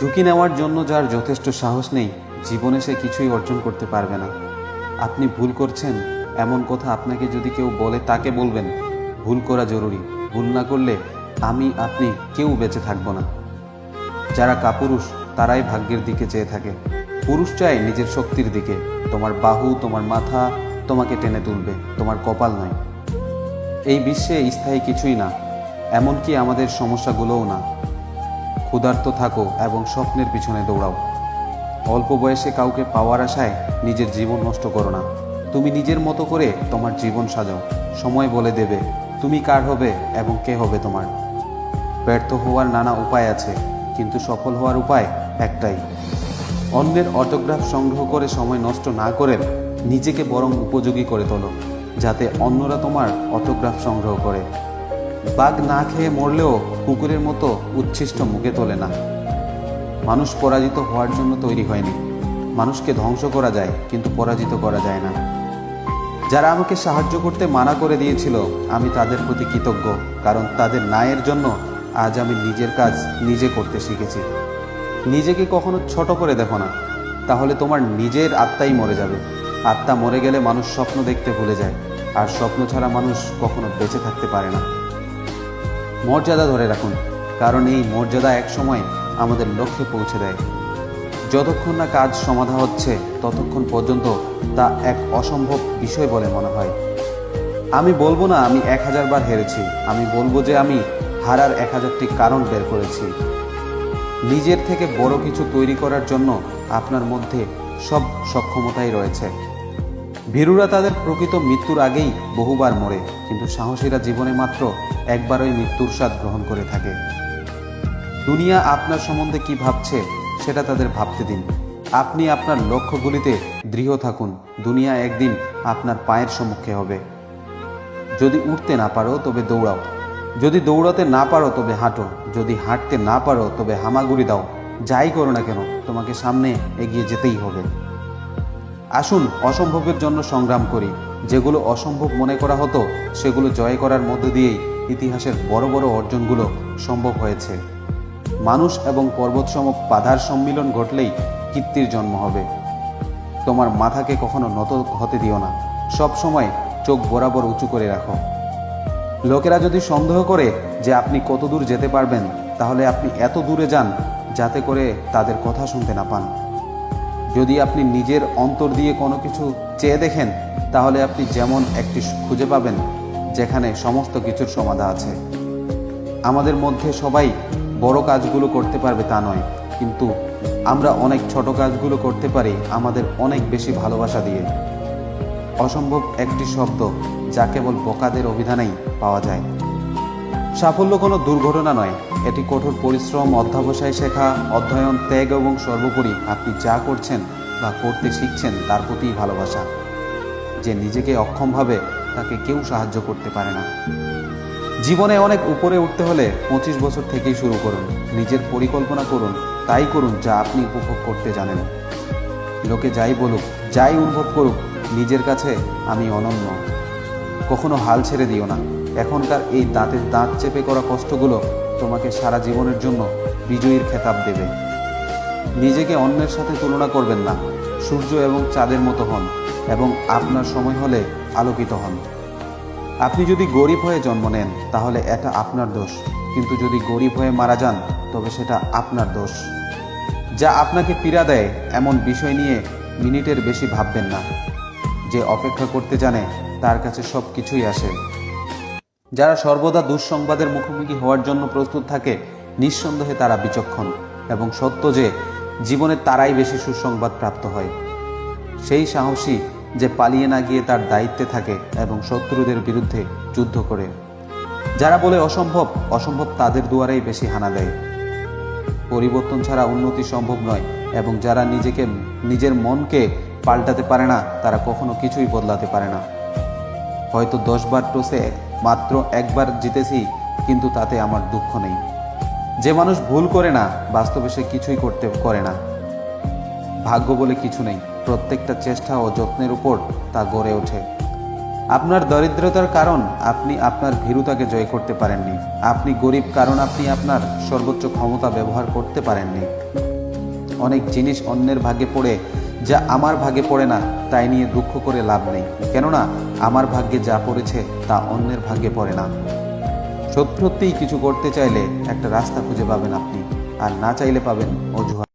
ঝুঁকি নেওয়ার জন্য যার যথেষ্ট সাহস নেই, জীবনে সে কিছুই অর্জন করতে পারবে না। আপনি ভুল করছেন এমন কথা আপনাকে যদি কেউ বলে, তাকে বলবেন ভুল করা জরুরি, ভুল না করলে আমি আপনি কেউ বেঁচে থাকব না। যারা কাপুরুষ তারাই ভাগ্যের দিকে চেয়ে থাকে। পুরুষ চায় নিজের শক্তির দিকে। তোমার বাহু, তোমার মাথা তোমাকে টেনে তুলবে, তোমার কপাল নয়। এই বিশ্বে স্থায়ী কিছুই না, এমনকি আমাদের সমস্যাগুলোও না। ক্ষুধার্ত থাকো এবং স্বপ্নের পিছনে দৌড়াও। অল্প বয়সে কাউকে পাওয়ার আশায় নিজের জীবন নষ্ট করো না। তুমি নিজের মতো করে তোমার জীবন সাজাও। সময় বলে দেবে তুমি কার হবে এবং কে হবে তোমার। ব্যর্থ হওয়ার নানা উপায় আছে, কিন্তু সফল হওয়ার উপায় একটাই। অন্যের অটোগ্রাফ সংগ্রহ করে সময় নষ্ট না করে নিজেকে বরং উপযোগী করে তোলো, যাতে অন্যরা তোমার অটোগ্রাফ সংগ্রহ করে। বাঘ না খেয়ে মরলেও কুকুরের মতো উচ্ছিষ্ট মুখে তোলে না। মানুষ পরাজিত হওয়ার জন্য তৈরি হয়নি। মানুষকে ধ্বংস করা যায়, কিন্তু পরাজিত করা যায় না। যারা আমাকে সাহায্য করতে মানা করে দিয়েছিল, আমি তাদের প্রতি কৃতজ্ঞ, কারণ তাদের ন্যায়ের জন্য আজ আমি নিজের কাজ নিজে করতে শিখেছি। নিজেকে কখনো ছোট করে দেখো না, তাহলে তোমার নিজের আত্মাই মরে যাবে। আত্মা মরে গেলে মানুষ স্বপ্ন দেখতে ভুলে যায়, আর স্বপ্ন ছাড়া মানুষ কখনো বেঁচে থাকতে পারে না। মর্যাদা ধরে রাখুন, কারণ এই মর্যাদা একসময় আমাদের লক্ষ্যে পৌঁছে দেয়। যতক্ষণ না কাজ সমাধা হচ্ছে, ততক্ষণ পর্যন্ত তা এক অসম্ভব বিষয় বলে মনে হয়। আমি বলবো না আমি 1000 বার হেরেছি, আমি বলবো যে আমি হারার 1000টি কারণ বের করেছি। নিজের থেকে বড় কিছু তৈরি করার জন্য আপনার মধ্যে সব সক্ষমতাই রয়েছে। ভীরুরা তাদের প্রকৃত মৃত্যুর আগেই বহুবার মরে, কিন্তু সাহসীরা জীবনে মাত্র একবারই মৃত্যুর স্বাদ গ্রহণ করে থাকে। দুনিয়া আপনার সম্বন্ধে কি ভাবছে সেটা তাদের ভাবতে দিন। আপনি আপনার লক্ষ্যগুলিতে দৃঢ় থাকুন। দুনিয়া একদিন আপনার পায়ের সম্মুখে হবে। যদি উঠতে না পারো তবে দৌড়াও, যদি দৌড়াতে না পারো তবে হাঁটো, যদি হাঁটতে না পারো তবে হামাগুড়ি দাও। যাই করো না কেন, তোমাকে সামনে এগিয়ে যেতেই হবে। আসুন অসম্ভবের জন্য সংগ্রাম করি। যেগুলো অসম্ভব মনে করা হতো, সেগুলো জয় করার মধ্য দিয়েই ইতিহাসের বড় বড় অর্জনগুলো সম্ভব হয়েছে। মানুষ এবং পর্বতসম বাধার সম্মিলন ঘটলেই কীর্তির জন্ম হবে। তোমার মাথাকে কখনো নত হতে দিও না, সব সময় চোখ বরাবর উঁচু করে রাখো। লোকেরা যদি সন্দেহ করে যে আপনি কত দূর যেতে পারবেন, তাহলে আপনি এত দূরে যান যাতে করে তাদের কথা শুনতে না পান। যদি আপনি নিজের অন্তর দিয়ে কোনো কিছু চেয়ে দেখেন, তাহলে আপনি যেমন একটি খুঁজে পাবেন যেখানে সমস্ত কিছুর সমাধা আছে। আমাদের মধ্যে সবাই বড় কাজগুলো করতে পারবে তা নয়, কিন্তু আমরা অনেক ছোট কাজগুলো করতে পারি আমাদের অনেক বেশি ভালোবাসা দিয়ে। অসম্ভব একটি শব্দ যা কেবল বোকাদের অভিধানেই পাওয়া যায়। সাফল্য কোনো দুর্ঘটনা নয়, এটি কঠোর পরিশ্রম, অধ্যবসায় শেখা, অধ্যয়ন, ত্যাগ এবং সর্বোপরি আপনি যা করছেন বা করতে শিখছেন তার প্রতিই ভালোবাসা। যে নিজেকে অক্ষম ভাবে, তাকে কেউ সাহায্য করতে পারে না। জীবনে অনেক উপরে উঠতে হলে 25 বছর থেকেই শুরু করুন। নিজের পরিকল্পনা করুন, তাই করুন যা আপনি উপভোগ করতে জানেন। লোকে যাই বলুক, যাই অনুভব করুক, নিজের কাছে আমি অনন্য। কখনো হাল ছেড়ে দিও না। এখনকার এই দাঁতের দাঁত চেপে করা কষ্টগুলো তোমাকে সারা জীবনের জন্য বিজয়ীর খেতাব দেবে। নিজেকে অন্যের সাথে তুলনা করবেন না। সূর্য এবং চাঁদের মতো হন এবং আপনার সময় হলে আলোকিত হন। আপনি যদি গরিব হয়ে জন্ম নেন, তাহলে এটা আপনার দোষ, কিন্তু যদি গরিব হয়ে মারা যান, তবে সেটা আপনার দোষ। যা আপনাকে পীড়া দেয় এমন বিষয় নিয়ে মিনিটের বেশি ভাববেন না। যে অপেক্ষা করতে জানে, তার কাছে সব কিছুই আসে। যারা সর্বদা দুঃসংবাদের মুখোমুখি হওয়ার জন্য প্রস্তুত থাকে, নিঃসন্দেহে তারা বিচক্ষণ এবং সত্য যে জীবনে তারাই বেশি সুসংবাদ প্রাপ্ত হয়। সেই সাহসী যে পালিয়ে না গিয়ে তার দায়িত্বে থাকে এবং শত্রুদের বিরুদ্ধে যুদ্ধ করে। যারা বলে অসম্ভব, অসম্ভব তাদের দুয়ারেই বেশি হানা দেয়। পরিবর্তন ছাড়া উন্নতি সম্ভব নয়, এবং যারা নিজের মনকে পাল্টাতে পারে না, তারা কখনো কিছুই বদলাতে পারে না। হয়তো 10 বার টসে মাত্র একবার জিতেছি, কিন্তু তাতে আমার দুঃখ নেই। যে মানুষ ভুল করে না, বাস্তবে সে কিছুই করে না। ভাগ্য বলে কিছু নেই, প্রত্যেকটা চেষ্টা ও যত্নের উপর তা গড়ে ওঠে। আপনার দরিদ্রতার কারণ আপনি আপনার ভীরুতাকে জয় করতে পারেননি। আপনি গরিব কারণ আপনি আপনার সর্বোচ্চ ক্ষমতা ব্যবহার করতে পারেননি। অনেক জিনিস অন্যের ভাগ্যে পড়ে যা আমার ভাগ্যে পড়ে না, তাই নিয়ে দুঃখ করে লাভ নেই। কেননা আমার ভাগ্যে যা পড়েছে তা অন্যের ভাগ্যে পড়ে না। সত্যিই কিছু করতে চাইলে একটা রাস্তা খুঁজে পাবেন আপনি, আর না চাইলে পাবেন অজুহাত।